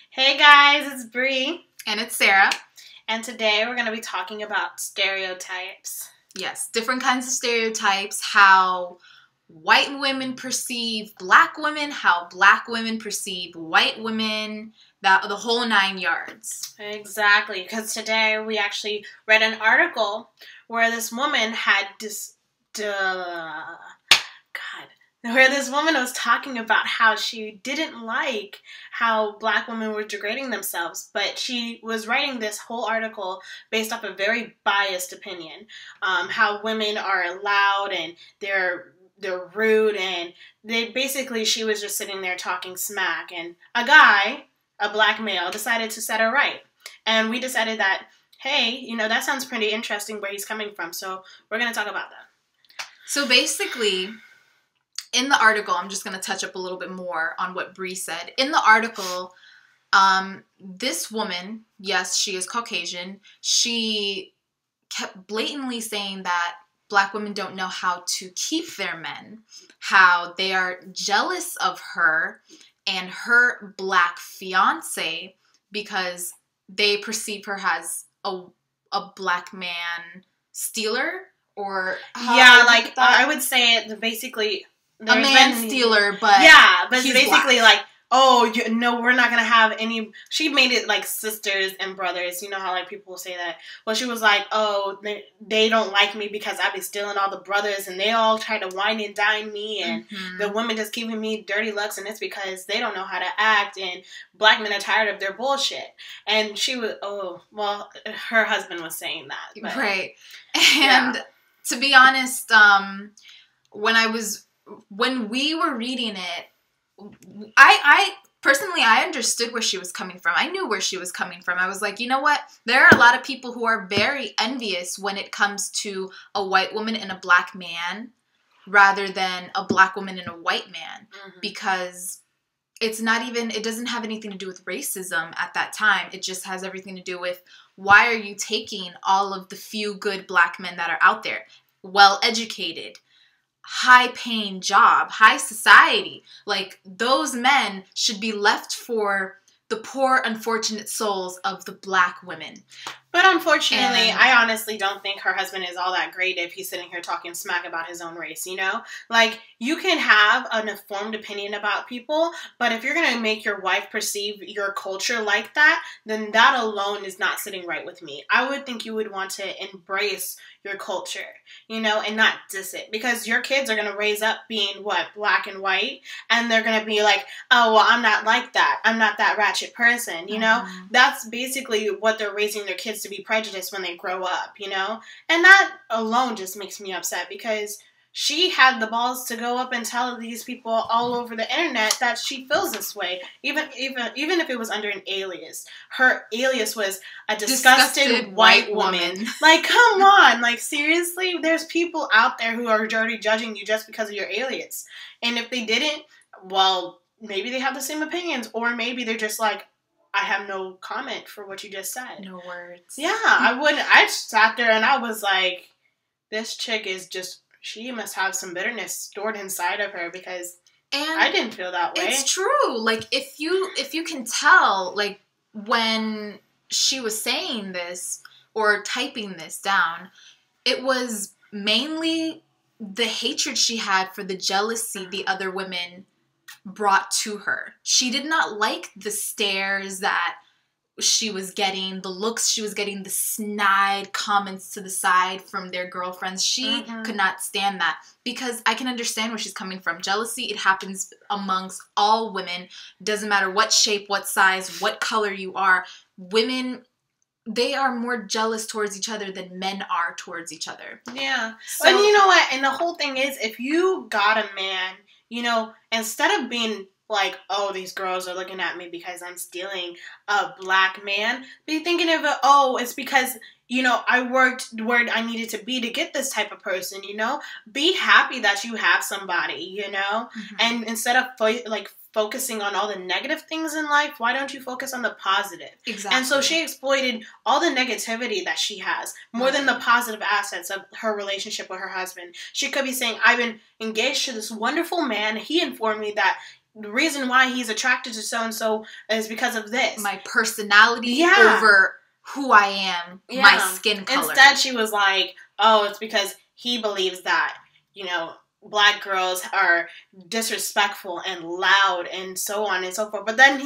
Hey guys, it's Bree. And it's Sarah. And today we're going to be talking about stereotypes. Yes, different kinds of stereotypes, how white women perceive black women, how black women perceive white women, the whole 9 yards. Exactly, because today we actually read an article where this woman had where this woman was talking about how she didn't like how black women were degrading themselves, but she was writing this whole article based off a very biased opinion. How women are loud and they're rude, and she was just sitting there talking smack, and a guy, a black male, decided to set her right. And we decided that, hey, that sounds pretty interesting where he's coming from, so we're going to talk about that. So basically, in the article, I'm just going to touch up a little bit more on what Bree said. In the article, this woman, yes, she is Caucasian, she kept blatantly saying that black women don't know how to keep their men, how they are jealous of her and her black fiance because they perceive her as a black man stealer, or I would say it basically a man stealer, but it's basically black. We're not gonna have any. She made it like sisters and brothers. You know how like people say that. Well, she was like, oh, they don't like me because I be stealing all the brothers, and they all try to wine and dine me, and the women just giving me dirty looks, and it's because they don't know how to act, and black men are tired of their bullshit. And she was, her husband was saying that, but, right? And to be honest, when we were reading it, I personally, I understood where she was coming from. I knew where she was coming from. I was like, you know what? There are a lot of people who are very envious when it comes to a white woman and a black man rather than a black woman and a white man, because it doesn't have anything to do with racism at that time. It just has everything to do with, why are you taking all of the few good black men that are out there, well-educated, high-paying job, high society? Like, those men should be left for the poor, unfortunate souls of the black women. But unfortunately, I honestly don't think her husband is all that great if he's sitting here talking smack about his own race, Like, you can have an informed opinion about people, but if you're going to make your wife perceive your culture like that, then that alone is not sitting right with me. I would think you would want to embrace your culture, and not diss it. Because your kids are going to raise up being, black and white, and they're going to be like, oh, well, I'm not like that. I'm not that ratchet person, That's basically what they're raising their kids to be prejudiced when they grow up, And that alone just makes me upset, because she had the balls to go up and tell these people all over the internet that she feels this way, even if it was under an alias. Her alias was a disgusted white woman. Like, come on, like, seriously? There's people out there who are already judging you just because of your alias. And if they didn't, well, maybe they have the same opinions, or maybe they're just like, I have no comment for what you just said. No words. Yeah, I wouldn't. I sat there and I was like, this chick is just, she must have some bitterness stored inside of her, because I didn't feel that way. It's true. Like, if you can tell, like, when she was saying this or typing this down, it was mainly the hatred she had for the jealousy the other women brought to her. She did not like the stares that she was getting, the looks she was getting, the snide comments to the side from their girlfriends. She could not stand that, because I can understand where she's coming from. Jealousy, it happens amongst all women. Doesn't matter what shape, what size, what color you are. Women, they are more jealous towards each other than men are towards each other. Yeah. So, and you know what? And the whole thing is, if you got a man, instead of being like, oh, these girls are looking at me because I'm stealing a black man, be thinking of it, oh, it's because, I worked where I needed to be to get this type of person, Be happy that you have somebody, And instead of, focusing on all the negative things in life, why don't you focus on the positive? Exactly. And so she exploited all the negativity that she has more than the positive assets of her relationship with her husband. She could be saying, I've been engaged to this wonderful man. He informed me that the reason why he's attracted to so-and-so is because of this. My personality over who I am, my skin color. Instead, she was like, oh, it's because he believes that, you know, Black girls are disrespectful and loud and so on and so forth. But then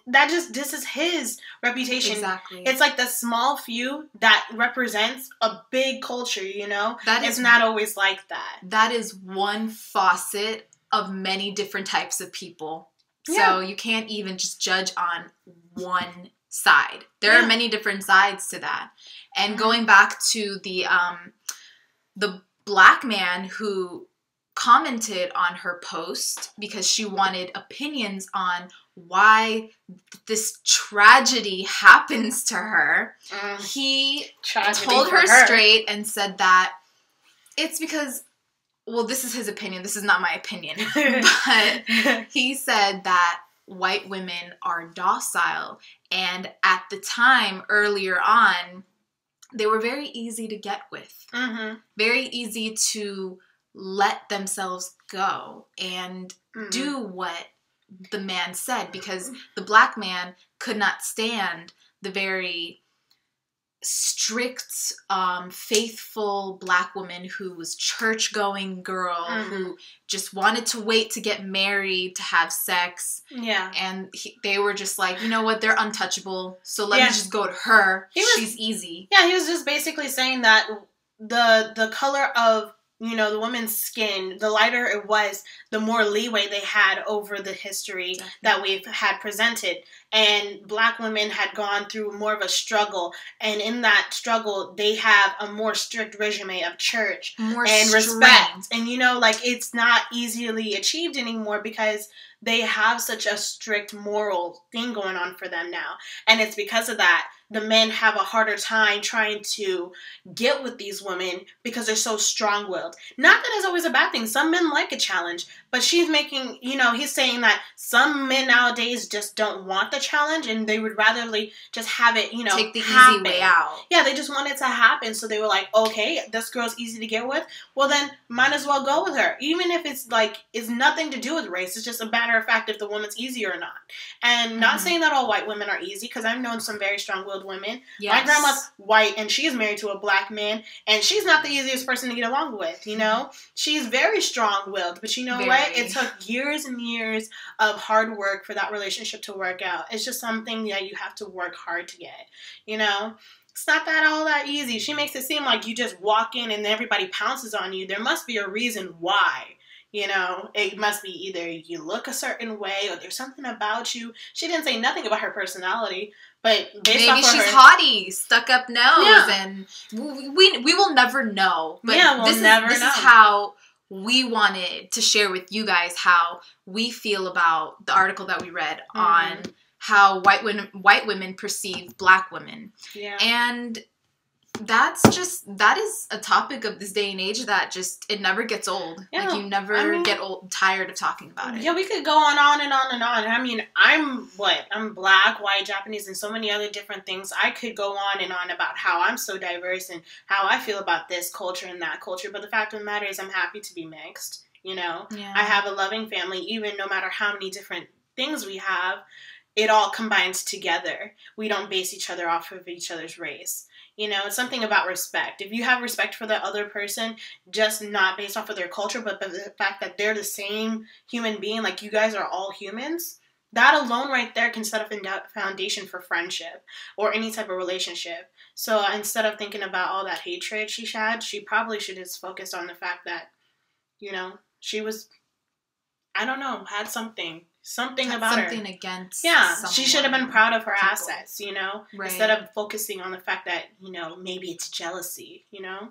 this is his reputation. Exactly. It's like the small few that represents a big culture, you know? It's not always like that. That is one faucet of many different types of people. Yeah. So you can't even just judge on one side. There are many different sides to that. And going back to the Black man who commented on her post because she wanted opinions on why this tragedy happens to her. He told her straight and said that it's because, well, this is his opinion. This is not my opinion. But he said that white women are docile. And at the time, earlier on, they were very easy to get with. Very easy to let themselves go and do what the man said, because the Black man could not stand the very strict, faithful Black woman who was church-going girl who just wanted to wait to get married, to have sex. Yeah. And they were just like, you know what, they're untouchable, so let me just go to her. She's easy. Yeah, he was just basically saying that the color of, you know, the woman's skin, the lighter it was, the more leeway they had over the history that we've had presented. And Black women had gone through more of a struggle. And in that struggle, they have a more strict regimen of church and respect. And, you know, like, it's not easily achieved anymore because they have such a strict moral thing going on for them now. And it's because of that the men have a harder time trying to get with these women because they're so strong-willed. Not that it's always a bad thing. Some men like a challenge, but she's making, you know, he's saying that some men nowadays just don't want the challenge and they would rather just have it, you know, take the easy way out. Yeah, they just want it to happen. So they were like, okay, this girl's easy to get with. Well, then might as well go with her. Even if it's nothing to do with race. It's just a matter of fact if the woman's easy or not. And not saying that all white women are easy, because I've known some very strong-willed women. Yes. My grandma's white and she's married to a Black man and she's not the easiest person to get along with, you know? She's very strong-willed, but you know what? It took years and years of hard work for that relationship to work out. It's just something that you have to work hard to get, you know? It's not all that easy. She makes it seem like you just walk in and everybody pounces on you. There must be a reason why. You know, it must be either you look a certain way or there's something about you. She didn't say nothing about her personality, but based off of she's haughty, stuck up nose, and we will never know. But this is how we wanted to share with you guys how we feel about the article that we read on how white women perceive Black women. Yeah. And that is a topic of this day and age that it never gets old. Yeah, like, you never get tired of talking about it. Yeah, we could go on and on and on. I mean, I'm Black, white, Japanese, and so many other different things. I could go on and on about how I'm so diverse and how I feel about this culture and that culture. But the fact of the matter is I'm happy to be mixed, you know? Yeah. I have a loving family, even no matter how many different things we have, it all combines together. We don't base each other off of each other's race. You know, it's something about respect. If you have respect for the other person, just not based off of their culture, but the fact that they're the same human being, like you guys are all humans, that alone right there can set up a foundation for friendship or any type of relationship. So instead of thinking about all that hatred she had, she probably should have focused on the fact that, you know, she was, I don't know, had something about her. Something against she should have been proud of her assets, you know? Right. Instead of focusing on the fact that, you know, maybe it's jealousy, you know?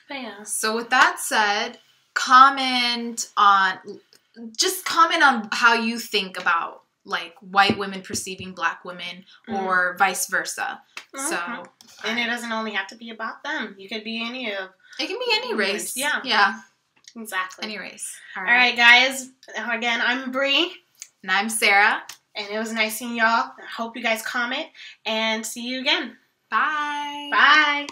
But yeah. So with that said, comment on how you think about, like, white women perceiving Black women or vice versa. So, and it doesn't only have to be about them. You could be it can be any race. Yeah. Yeah. Exactly. Any race. All right, guys. Again, I'm Bree. And I'm Sarah. And it was nice seeing y'all. I hope you guys comment. And see you again. Bye. Bye.